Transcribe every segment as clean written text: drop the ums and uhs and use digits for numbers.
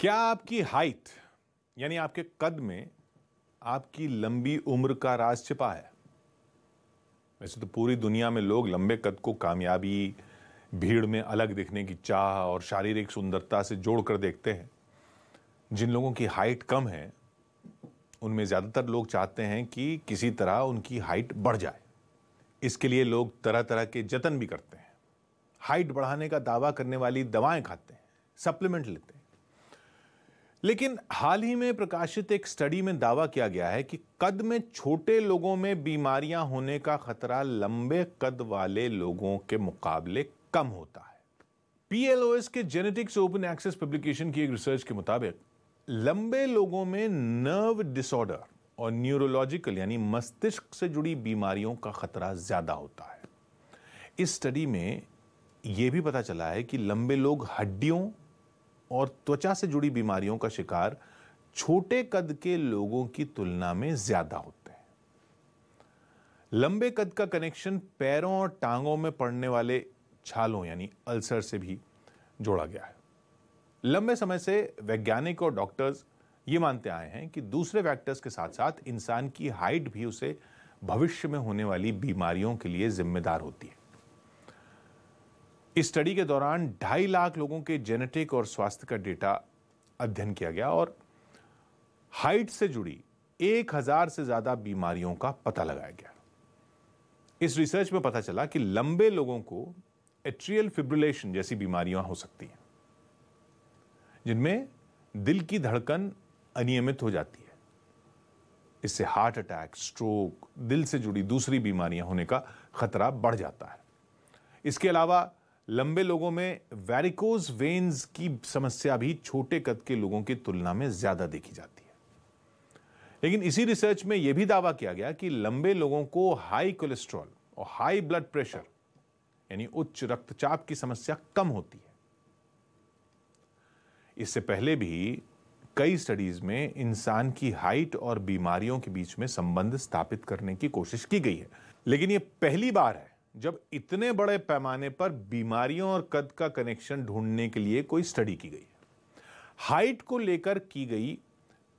क्या आपकी हाइट यानी आपके कद में आपकी लंबी उम्र का राज छिपा है? वैसे तो पूरी दुनिया में लोग लंबे कद को कामयाबी, भीड़ में अलग दिखने की चाह और शारीरिक सुंदरता से जोड़कर देखते हैं। जिन लोगों की हाइट कम है उनमें ज्यादातर लोग चाहते हैं कि किसी तरह उनकी हाइट बढ़ जाए। इसके लिए लोग तरह तरह के जतन भी करते हैं। हाइट बढ़ाने का दावा करने वाली दवाएं खाते हैं, सप्लीमेंट लेते हैं। लेकिन हाल ही में प्रकाशित एक स्टडी में दावा किया गया है कि कद में छोटे लोगों में बीमारियां होने का खतरा लंबे कद वाले लोगों के मुकाबले कम होता है। PLOS के जेनेटिक्स ओपन एक्सेस पब्लिकेशन की एक रिसर्च के मुताबिक लंबे लोगों में नर्व डिसऑर्डर और न्यूरोलॉजिकल यानी मस्तिष्क से जुड़ी बीमारियों का खतरा ज्यादा होता है। इस स्टडी में यह भी पता चला है कि लंबे लोग हड्डियों और त्वचा से जुड़ी बीमारियों का शिकार छोटे कद के लोगों की तुलना में ज्यादा होते हैं। लंबे कद का कनेक्शन पैरों और टांगों में पड़ने वाले छालों यानी अल्सर से भी जोड़ा गया है। लंबे समय से वैज्ञानिक और डॉक्टर्स ये मानते आए हैं कि दूसरे फैक्टर्स के साथ साथ इंसान की हाइट भी उसे भविष्य में होने वाली बीमारियों के लिए जिम्मेदार होती है। इस स्टडी के दौरान 2.5 लाख लोगों के जेनेटिक और स्वास्थ्य का डेटा अध्ययन किया गया और हाइट से जुड़ी 1000 से ज्यादा बीमारियों का पता लगाया गया। इस रिसर्च में पता चला कि लंबे लोगों को एट्रियल फिब्रिलेशन जैसी बीमारियां हो सकती हैं, जिनमें दिल की धड़कन अनियमित हो जाती है। इससे हार्ट अटैक, स्ट्रोक, दिल से जुड़ी दूसरी बीमारियां होने का खतरा बढ़ जाता है। इसके अलावा लंबे लोगों में वैरिकोज वेन्स की समस्या भी छोटे कद के लोगों की तुलना में ज्यादा देखी जाती है। लेकिन इसी रिसर्च में यह भी दावा किया गया कि लंबे लोगों को हाई कोलेस्ट्रॉल और हाई ब्लड प्रेशर यानी उच्च रक्तचाप की समस्या कम होती है। इससे पहले भी कई स्टडीज में इंसान की हाइट और बीमारियों के बीच में संबंध स्थापित करने की कोशिश की गई है, लेकिन यह पहली बार है जब इतने बड़े पैमाने पर बीमारियों और कद का कनेक्शन ढूंढने के लिए कोई स्टडी की गई है। हाइट को लेकर की गई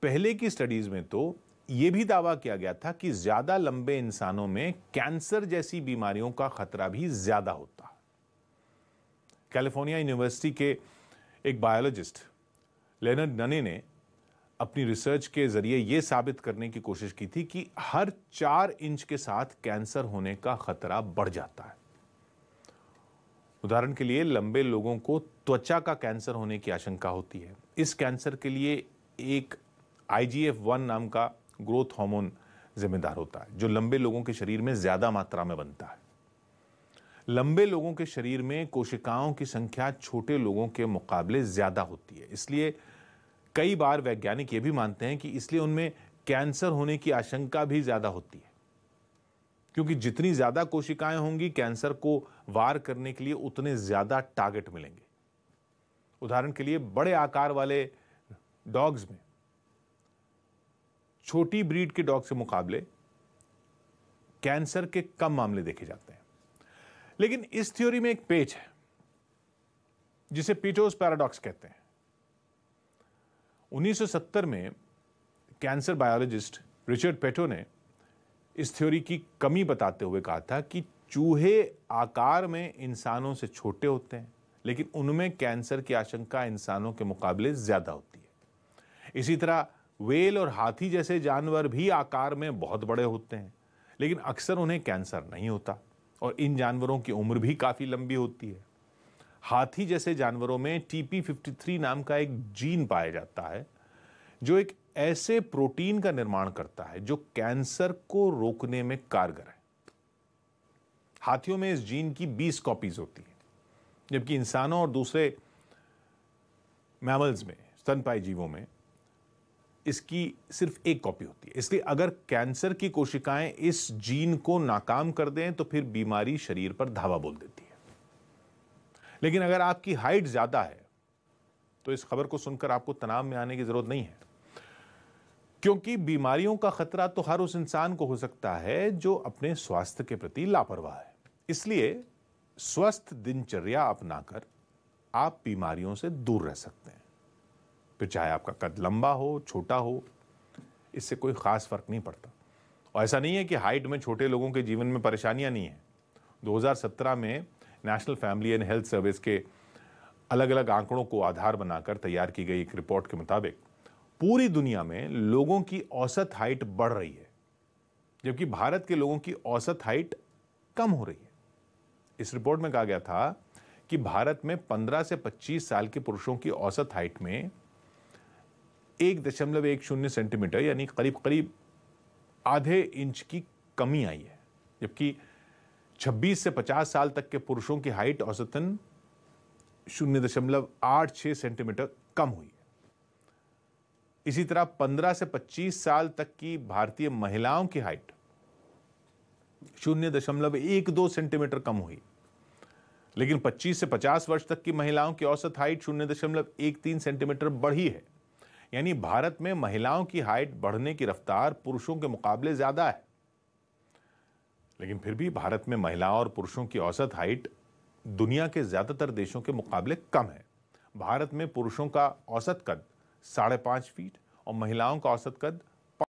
पहले की स्टडीज में तो यह भी दावा किया गया था कि ज्यादा लंबे इंसानों में कैंसर जैसी बीमारियों का खतरा भी ज्यादा होता है। कैलिफोर्निया यूनिवर्सिटी के एक बायोलॉजिस्ट लेनर्ड नने ने अपनी रिसर्च के जरिए यह साबित करने की कोशिश की थी कि हर 4 इंच के साथ कैंसर होने का खतरा बढ़ जाता है। उदाहरण के लिए लंबे लोगों को त्वचा का कैंसर होने की आशंका होती है। इस कैंसर के लिए एक IGF-1 नाम का ग्रोथ हार्मोन जिम्मेदार होता है, जो लंबे लोगों के शरीर में ज्यादा मात्रा में बनता है। लंबे लोगों के शरीर में कोशिकाओं की संख्या छोटे लोगों के मुकाबले ज्यादा होती है। इसलिए कई बार वैज्ञानिक यह भी मानते हैं कि इसलिए उनमें कैंसर होने की आशंका भी ज्यादा होती है, क्योंकि जितनी ज्यादा कोशिकाएं होंगी कैंसर को वार करने के लिए उतने ज्यादा टारगेट मिलेंगे। उदाहरण के लिए बड़े आकार वाले डॉग्स में छोटी ब्रीड के डॉग से मुकाबले कैंसर के कम मामले देखे जाते हैं। लेकिन इस थ्योरी में एक पेच है जिसे पीटोस पैराडॉक्स कहते हैं। 1970 में कैंसर बायोलॉजिस्ट रिचर्ड पेटो ने इस थ्योरी की कमी बताते हुए कहा था कि चूहे आकार में इंसानों से छोटे होते हैं, लेकिन उनमें कैंसर की आशंका इंसानों के मुकाबले ज्यादा होती है। इसी तरह व्हेल और हाथी जैसे जानवर भी आकार में बहुत बड़े होते हैं, लेकिन अक्सर उन्हें कैंसर नहीं होता और इन जानवरों की उम्र भी काफी लंबी होती है। हाथी जैसे जानवरों में TP53 नाम का एक जीन पाया जाता है, जो एक ऐसे प्रोटीन का निर्माण करता है जो कैंसर को रोकने में कारगर है। हाथियों में इस जीन की 20 कॉपीज होती हैं, जबकि इंसानों और दूसरे मैमल्स में, स्तनपायी जीवों में इसकी सिर्फ 1 कॉपी होती है। इसलिए अगर कैंसर की कोशिकाएं इस जीन को नाकाम कर दें तो फिर बीमारी शरीर पर धावा बोल देती है। लेकिन अगर आपकी हाइट ज्यादा है तो इस खबर को सुनकर आपको तनाव में आने की जरूरत नहीं है, क्योंकि बीमारियों का खतरा तो हर उस इंसान को हो सकता है जो अपने स्वास्थ्य के प्रति लापरवाह है। इसलिए स्वस्थ दिनचर्या अपनाकर आप बीमारियों से दूर रह सकते हैं। फिर चाहे आपका कद लंबा हो छोटा हो, इससे कोई ख़ास फ़र्क नहीं पड़ता। और ऐसा नहीं है कि हाइट में छोटे लोगों के जीवन में परेशानियां नहीं हैं। 2017 में national family and health service के अलग अलग आंकड़ों को आधार बनाकर तैयार की गई एक रिपोर्ट के मुताबिक पूरी दुनिया में लोगों की औसत हाइट बढ़ रही है, जबकि भारत के लोगों की औसत हाइट कम हो रही है। इस रिपोर्ट में कहा गया था कि भारत में 15 से 25 साल के पुरुषों की औसत हाइट में 1.10 सेंटीमीटर यानी करीब करीब आधे इंच की कमी आई है, जबकि 26 से 50 साल तक के पुरुषों की हाइट औसतन 0.86 सेंटीमीटर कम हुई है। इसी तरह 15 से 25 साल तक की भारतीय महिलाओं की हाइट 0.12 सेंटीमीटर कम हुई, लेकिन 25 से 50 वर्ष तक की महिलाओं की औसत हाइट 0.13 सेंटीमीटर बढ़ी है। यानी भारत में महिलाओं की हाइट बढ़ने की रफ्तार पुरुषों के मुकाबले ज्यादा है। लेकिन फिर भी भारत में महिलाओं और पुरुषों की औसत हाइट दुनिया के ज्यादातर देशों के मुकाबले कम है। भारत में पुरुषों का औसत कद 5.5 फीट और महिलाओं का औसत कद